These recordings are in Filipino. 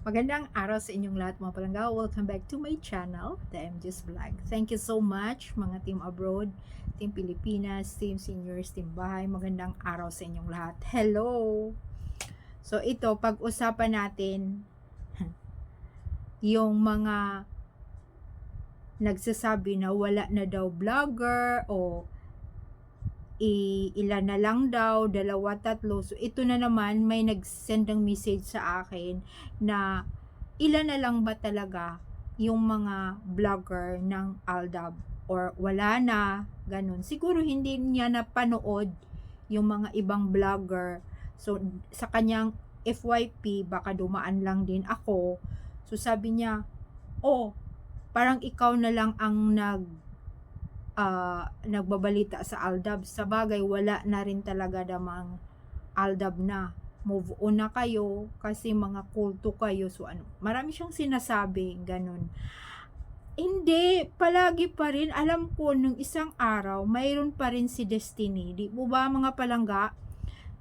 Magandang araw sa inyong lahat mga palangga. Welcome back to my channel, The MJ's Vlog. Thank you so much mga team abroad, team Pilipinas, team seniors, team bahay. Magandang araw sa inyong lahat. Hello! So ito, pag-usapan natin yung mga nagsasabi na wala na daw vlogger o ilan na lang daw, dalawa, tatlo. So ito na naman, may nag-send ng message sa akin na ilan na lang ba talaga yung mga vlogger ng Aldab or wala na, ganun. Siguro hindi niya napanood yung mga ibang vlogger. So sa kanyang FYP, baka dumaan lang din ako. So sabi niya, oh, parang ikaw na lang ang nagbabalita sa Aldab. Sa bagay, wala na rin talaga damang Aldab na. Move on na kayo kasi mga kulto kayo. So ano, marami siyang sinasabi, ganun. Hindi, palagi pa rin, alam ko nung isang araw, mayroon pa rin si Destiny. Di mo ba mga palangga?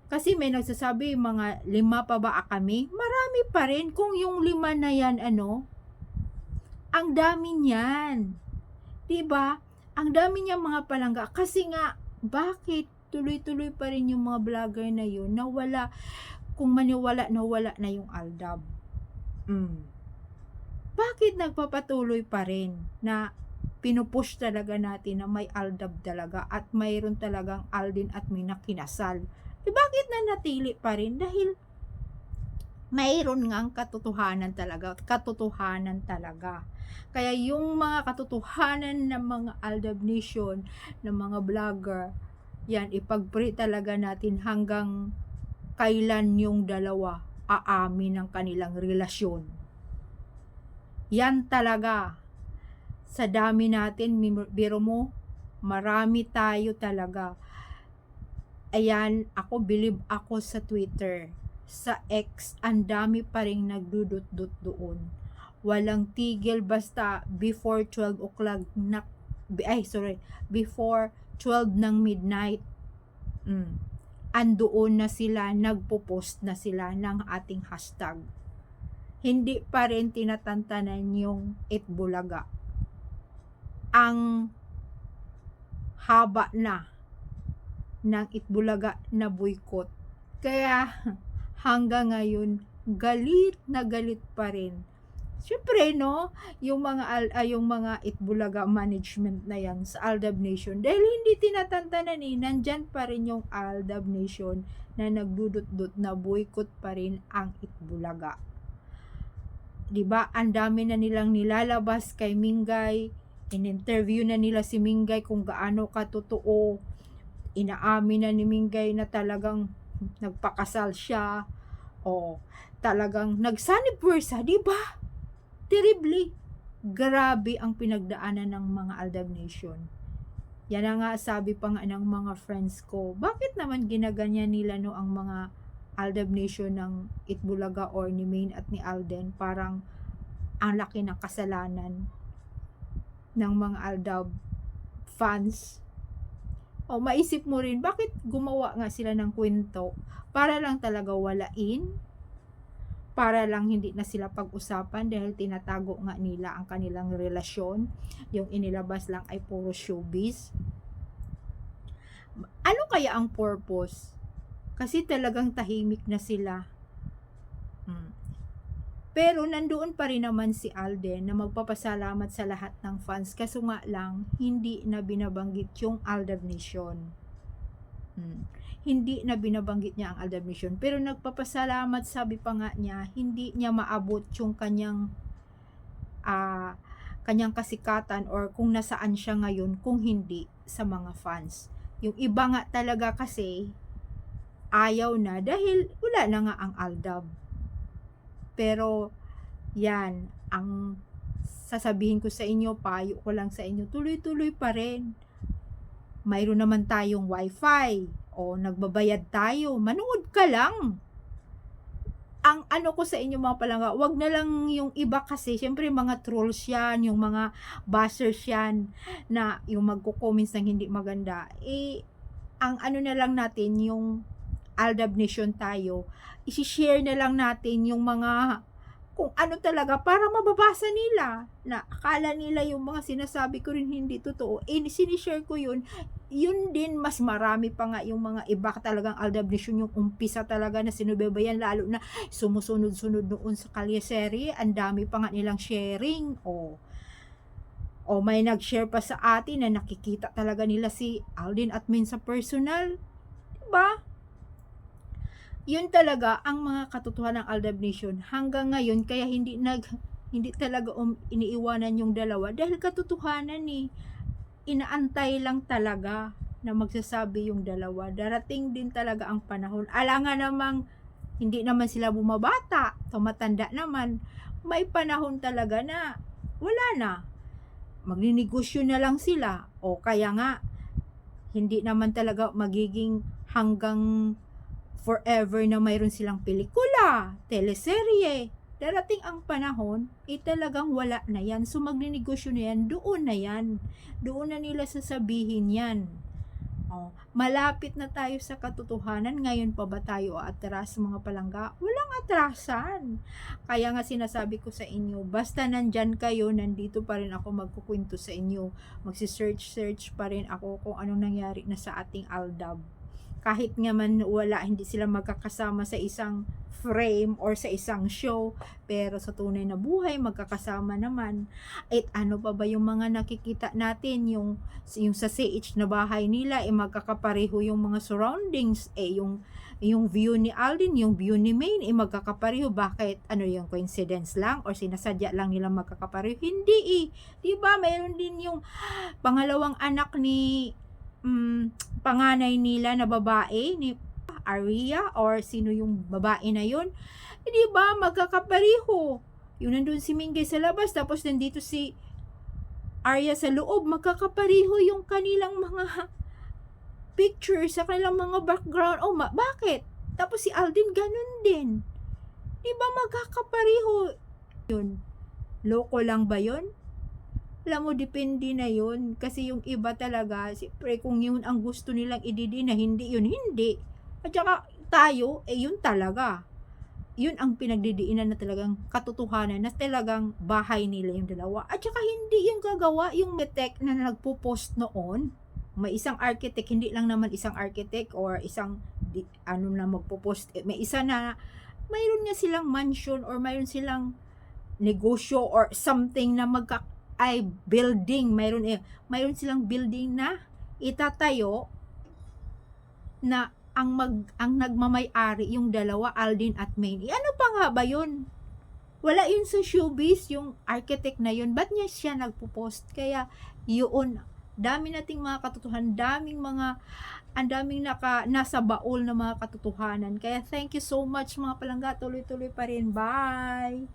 Kasi may nagsasabi, mga 5 pa ba kami? Marami pa rin. Kung yung 5 na yan, ang dami niyan. Diba? Ang dami niya mga palangga. Kasi nga, bakit tuloy-tuloy pa rin yung mga vlogger na yun na wala, kung maniwala na wala na yung Aldab. Bakit nagpapatuloy pa rin na pinupush talaga natin na may Aldab talaga at mayroon talagang Aldin at Mina kinasal? Bakit na natili pa rin? Dahil mayroon ngang katotohanan talaga. Kaya yung mga katotohanan ng mga Aldab Nation, ng mga vlogger, yan, ipag-pray talaga natin hanggang kailan yung dalawa aamin ng kanilang relasyon. Yan talaga. Sa dami natin, biro mo, marami tayo talaga. Ayan, ako, believe ako sa Twitter. Sa X, ang dami pa rin nagdudot-dot doon. Walang tigil basta before 12 o'clock na, before 12 ng midnight. Andoon na sila, nagpo-post na sila ng ating hashtag. Hindi pa rin tinatantanan yung Itbulaga. Ang haba na ng Itbulaga na boycott. Kaya hanggang ngayon, galit na galit pa rin. Siyempre, no, yung mga Itbulaga management na yan sa Aldab Nation, dahil hindi tinatantanan nandyan pa rin yung Aldab Nation na nagdudot-dot na boycott pa rin ang Itbulaga. Diba, ang dami na nilang nilalabas kay Mingay, in-interview na nila si Mingay kung gaano katotoo, inaamin na ni Mingay na talagang nagpakasal siya, o talagang nagsanibwersa, diba? Terribly. Grabe ang pinagdaanan ng mga Aldab Nation. Yan na nga, sabi pa nga ng mga friends ko, bakit naman ginaganyan nila no ang mga Aldab Nation ng Itbulaga or ni Maine at ni Alden? Parang ang laki ng kasalanan ng mga Aldab fans. O maisip mo rin, bakit gumawa nga sila ng kwento? Para lang talaga walain? Para lang hindi na sila pag-usapan dahil tinatago nga nila ang kanilang relasyon? Yung inilabas lang ay puro showbiz? Ano kaya ang purpose? Kasi talagang tahimik na sila. Pero nandoon pa rin naman si Alden na magpapasalamat sa lahat ng fans, kaso nga lang hindi na binabanggit yung Aldab Nation. Hindi na binabanggit niya ang Aldab Nation, pero nagpapasalamat, sabi pa nga niya, hindi niya maabot yung kanyang kasikatan or kung nasaan siya ngayon kung hindi sa mga fans. Yung iba nga talaga kasi ayaw na dahil wala na nga ang Aldab. Pero yan, ang sasabihin ko sa inyo, payo ko lang sa inyo, tuloy-tuloy pa rin. Mayroon naman tayong wifi o nagbabayad tayo, manood ka lang. Ang ano ko sa inyo mga palangga, wag na lang yung iba kasi, syempre mga trolls yan, yung mga bashers yan, na yung magko-comments ng hindi maganda. Ang ano na lang natin, yung Aldab Nation tayo, i-share na lang natin yung mga kung ano talaga para mababasa nila na akala nila yung mga sinasabi ko rin hindi totoo. Sinishare ko yun. Yun din, mas marami pa nga yung mga iba talagang aldabnisyon yung umpisa talaga na sinubaybayan, lalo na sumusunod-sunod noon sa kalyeserye. Ang dami pa nga nilang sharing. O may nag-share pa sa atin na nakikita talaga nila si Aldin at Min sa personal. Diba? Yun talaga ang mga katotohanan ng Aldab Nation hanggang ngayon, kaya hindi talaga iniiwanan yung dalawa dahil katotohanan inaantay lang talaga na magsasabi yung dalawa. Darating din talaga ang panahon. Alangan namang hindi naman sila bumabata, tumatanda naman. May panahon talaga na wala na. Magninegosyo na lang sila, o kaya nga hindi naman talaga magiging hanggang forever na mayroon silang pelikula, teleserye. Darating ang panahon, talagang wala na yan. So magninegosyo na yan, doon na yan. Doon na nila sasabihin yan. Malapit na tayo sa katotohanan. Ngayon pa ba tayo atras, mga palangga? Walang atrasan. Kaya nga sinasabi ko sa inyo, basta nandyan kayo, nandito pa rin ako magkukwento sa inyo. Magsisearch pa rin ako kung anong nangyari na sa ating Aldab. Kahit nga man wala, hindi sila magkakasama sa isang frame or sa isang show, pero sa tunay na buhay magkakasama naman. At ano pa ba yung mga nakikita natin, yung sa CH na bahay nila, magkakapareho yung mga surroundings, yung view ni Aldin, yung view ni Maine, magkakapareho. Bakit? Ano yung coincidence lang or sinasadya lang nila magkakapareho? Hindi diba? Mayroon din yung pangalawang anak ni panganay nila na babae, ni Aria, or sino yung babae na yun, di ba magkakapareho? Yung nandun si Mingay sa labas, tapos nandito si Aria sa loob, magkakapareho yung kanilang mga pictures, sa kanilang mga background. Bakit? Tapos si Aldin ganun din, di ba magkakapareho yun? Loko lang ba yun? Alam mo, depende na yun. Kasi yung iba talaga, siyempre, kung yun ang gusto nilang ididi na hindi yun, hindi. At saka tayo, yun talaga. Yun ang pinagdidiinan na talagang katotohanan, na talagang bahay nila yung dalawa. At saka hindi yung gagawa, yung architect na nagpo-post noon. May isang architect, hindi lang naman isang architect or isang na magpo-post. May isa na, mayroon nga silang mansion or mayroon silang negosyo or something na building, mayroon silang building na itatayo na ang nagmamay-ari yung dalawa, Aldin at Maine. Ano pa nga ba yun? Wala yun sa showbiz, yung architect na yun. Ba't niya siya nagpo-post? Kaya yun, dami nating mga katotohanan, ang daming nasa baol na mga katotohanan. Kaya thank you so much, mga palangga. Tuloy-tuloy pa rin. Bye!